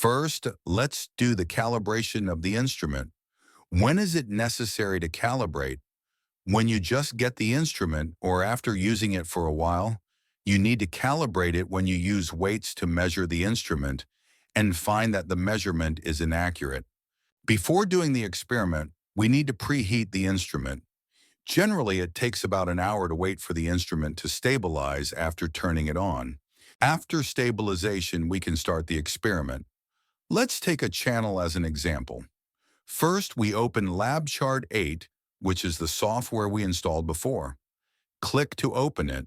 First, let's do the calibration of the instrument. When is it necessary to calibrate? When you just get the instrument or after using it for a while, you need to calibrate it when you use weights to measure the instrument and find that the measurement is inaccurate. Before doing the experiment, we need to preheat the instrument. Generally, it takes about an hour to wait for the instrument to stabilize after turning it on. After stabilization, we can start the experiment. Let's take a channel as an example. First, we open LabChart 8, which is the software we installed before. Click to open it.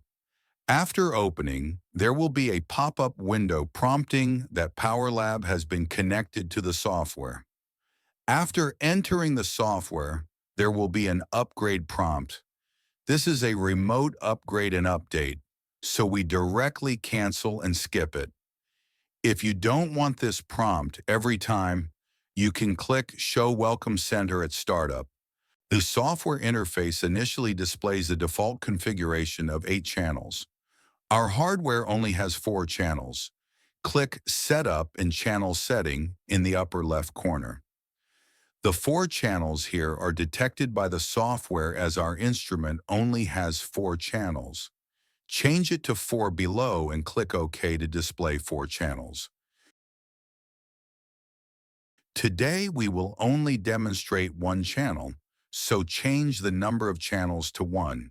After opening, there will be a pop-up window prompting that PowerLab has been connected to the software. After entering the software, there will be an upgrade prompt. This is a remote upgrade and update, so we directly cancel and skip it. If you don't want this prompt every time, you can click Show Welcome Center at startup. The software interface initially displays the default configuration of 8 channels. Our hardware only has 4 channels. Click Setup and Channel Setting in the upper left corner. The 4 channels here are detected by the software as our instrument only has 4 channels. Change it to 4 below and click OK to display 4 channels. Today, we will only demonstrate 1 channel, so change the number of channels to 1.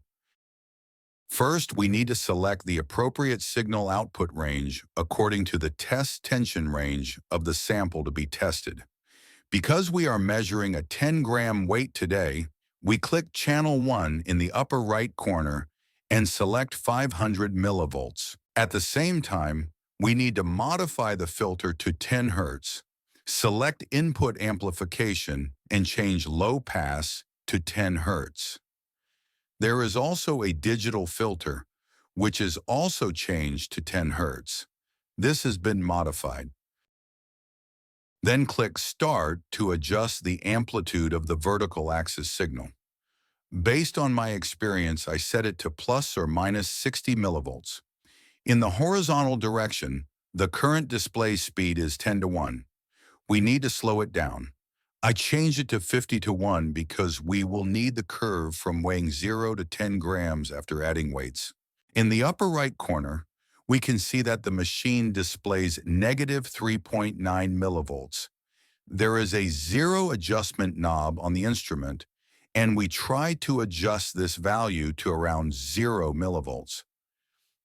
First, we need to select the appropriate signal output range according to the test tension range of the sample to be tested. Because we are measuring a 10-gram weight today, we click Channel 1 in the upper right corner and select 500 millivolts. At the same time, we need to modify the filter to 10 Hz. Select Input Amplification and change Low Pass to 10 Hz. There is also a digital filter, which is also changed to 10 Hz. This has been modified. Then click Start to adjust the amplitude of the vertical axis signal. Based on my experience, I set it to plus or minus 60 millivolts. In the horizontal direction, the current display speed is 10 to 1. We need to slow it down. I changed it to 50 to 1 because we will need the curve from weighing 0 to 10 grams after adding weights. In the upper right corner, we can see that the machine displays negative 3.9 millivolts. There is a zero adjustment knob on the instrument, and we try to adjust this value to around 0 millivolts.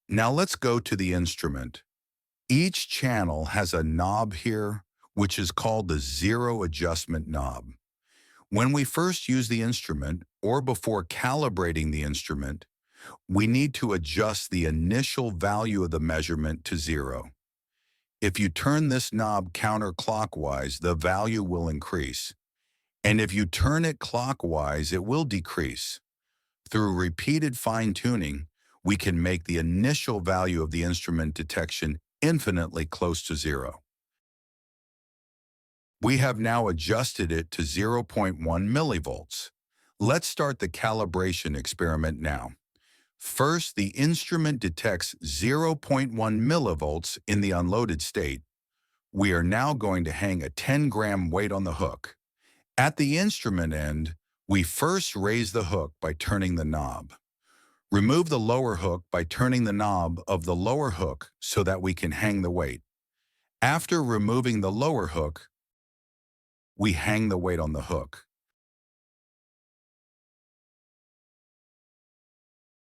Now let's go to the instrument. Each channel has a knob here, which is called the zero adjustment knob. When we first use the instrument, or before calibrating the instrument, we need to adjust the initial value of the measurement to 0. If you turn this knob counterclockwise, the value will increase. And if you turn it clockwise, it will decrease. Through repeated fine-tuning, we can make the initial value of the instrument detection infinitely close to 0. We have now adjusted it to 0.1 millivolts. Let's start the calibration experiment now. First, the instrument detects 0.1 millivolts in the unloaded state. We are now going to hang a 10-gram weight on the hook. At the instrument end, we first raise the hook by turning the knob. Remove the lower hook by turning the knob of the lower hook so that we can hang the weight. After removing the lower hook, we hang the weight on the hook.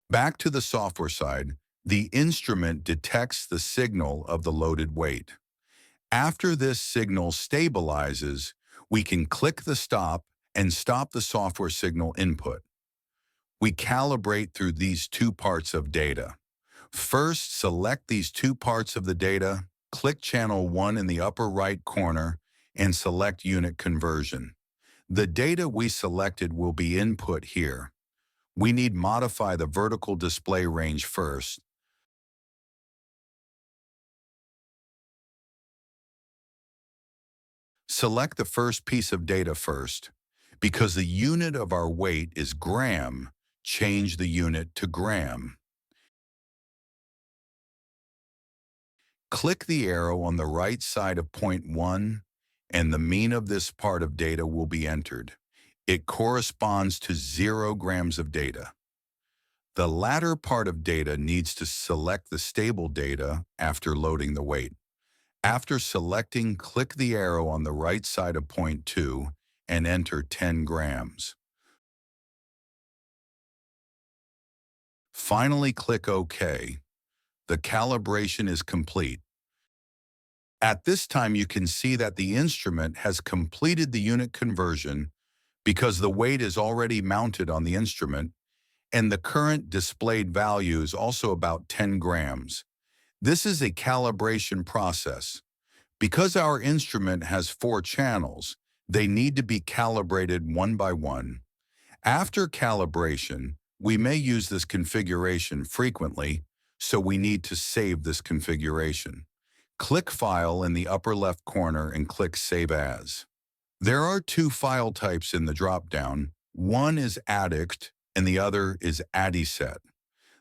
Back to the software side, the instrument detects the signal of the loaded weight. After this signal stabilizes, we can click the stop and stop the software signal input. We calibrate through these 2 parts of data. First, select these 2 parts of the data, click Channel 1 in the upper right corner, and select Unit Conversion. The data we selected will be input here. We need modify the vertical display range first. Select the first piece of data first. Because the unit of our weight is gram, change the unit to gram. Click the arrow on the right side of point 1, and the mean of this part of data will be entered. It corresponds to 0 grams of data. The latter part of data needs to select the stable data after loading the weight. After selecting, click the arrow on the right side of point 2 and enter 10 grams. Finally, click OK. The calibration is complete. At this time, you can see that the instrument has completed the unit conversion because the weight is already mounted on the instrument, and the current displayed value is also about 10 grams. This is a calibration process. Because our instrument has 4 channels, they need to be calibrated one by one. After calibration, we may use this configuration frequently, so we need to save this configuration. Click File in the upper left corner and click Save As. There are 2 file types in the drop-down. One is ADDICT and the other is ADDISET.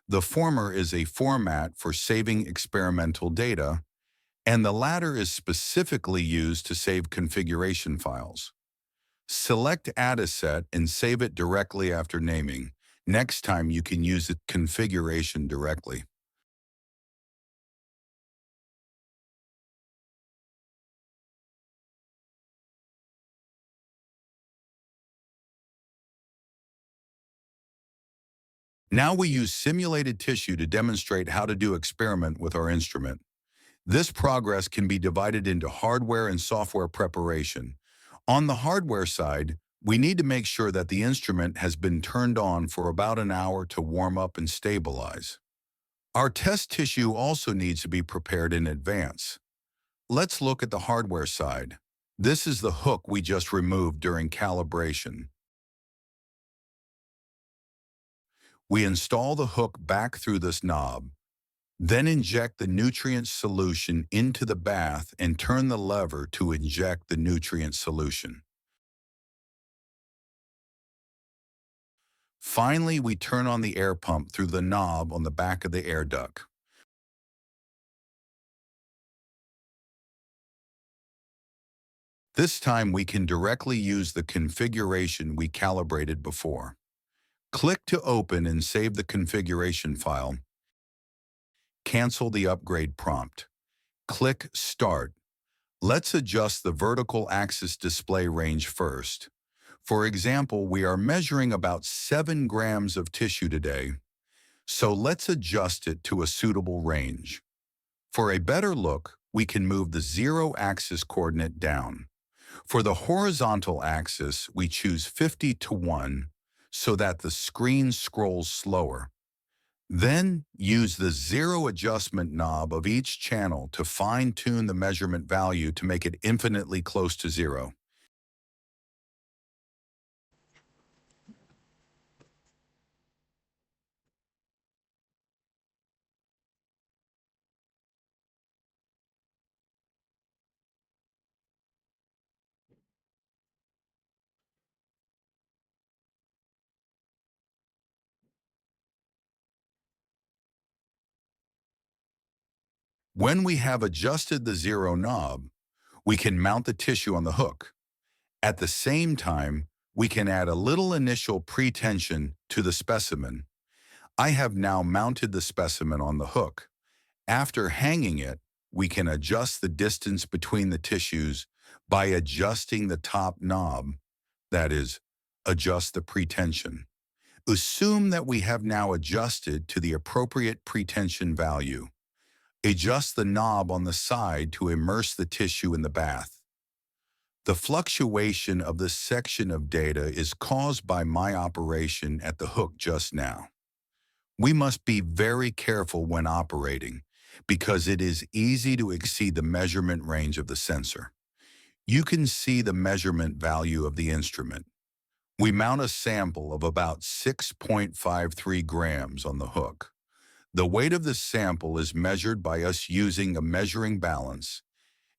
The former is a format for saving experimental data, and the latter is specifically used to save configuration files. Select ADDISET and save it directly after naming. Next time you can use the configuration directly. Now we use simulated tissue to demonstrate how to do experiment with our instrument. This progress can be divided into hardware and software preparation. On the hardware side, we need to make sure that the instrument has been turned on for about an hour to warm up and stabilize. Our test tissue also needs to be prepared in advance. Let's look at the hardware side. This is the hook we just removed during calibration. We install the hook back through this knob, then inject the nutrient solution into the bath and turn the lever to inject the nutrient solution. Finally, we turn on the air pump through the knob on the back of the air duct. This time we can directly use the configuration we calibrated before. Click to open and save the configuration file. Cancel the upgrade prompt. Click Start. Let's adjust the vertical axis display range first. For example, we are measuring about 7 grams of tissue today, so let's adjust it to a suitable range. For a better look, we can move the 0-axis coordinate down. For the horizontal axis, we choose 50:1 so that the screen scrolls slower. Then, use the 0 adjustment knob of each channel to fine-tune the measurement value to make it infinitely close to 0. When we have adjusted the 0 knob, we can mount the tissue on the hook. At the same time, we can add a little initial pre-tension to the specimen. I have now mounted the specimen on the hook. After hanging it, we can adjust the distance between the tissues by adjusting the top knob, that is, adjust the pretension. Assume that we have now adjusted to the appropriate pretension value. Adjust the knob on the side to immerse the tissue in the bath. The fluctuation of this section of data is caused by my operation at the hook just now. We must be very careful when operating because it is easy to exceed the measurement range of the sensor. You can see the measurement value of the instrument. We mount a sample of about 6.53 grams on the hook. The weight of the sample is measured by us using a measuring balance,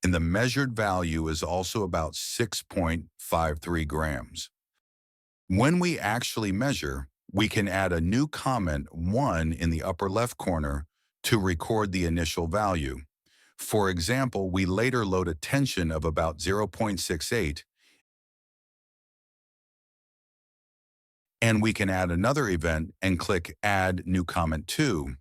and the measured value is also about 6.53 grams. When we actually measure, we can add a new comment 1 in the upper left corner to record the initial value. For example, we later load a tension of about 0.68, and we can add another event and click Add New Comment To.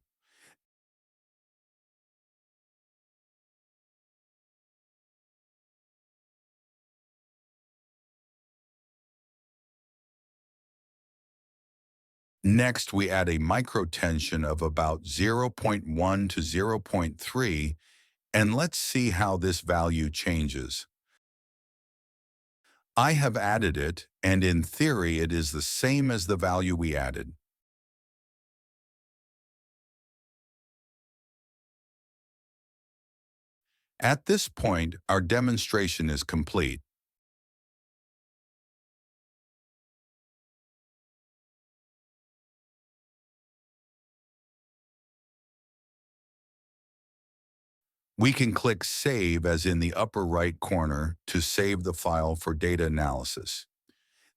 Next, we add a microtension of about 0.1 to 0.3, and let's see how this value changes. I have added it, and in theory, it is the same as the value we added. At this point, our demonstration is complete. We can click Save as in the upper right corner to save the file for data analysis.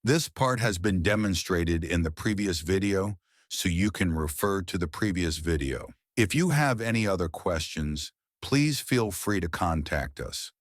This part has been demonstrated in the previous video, so you can refer to the previous video. If you have any other questions, please feel free to contact us.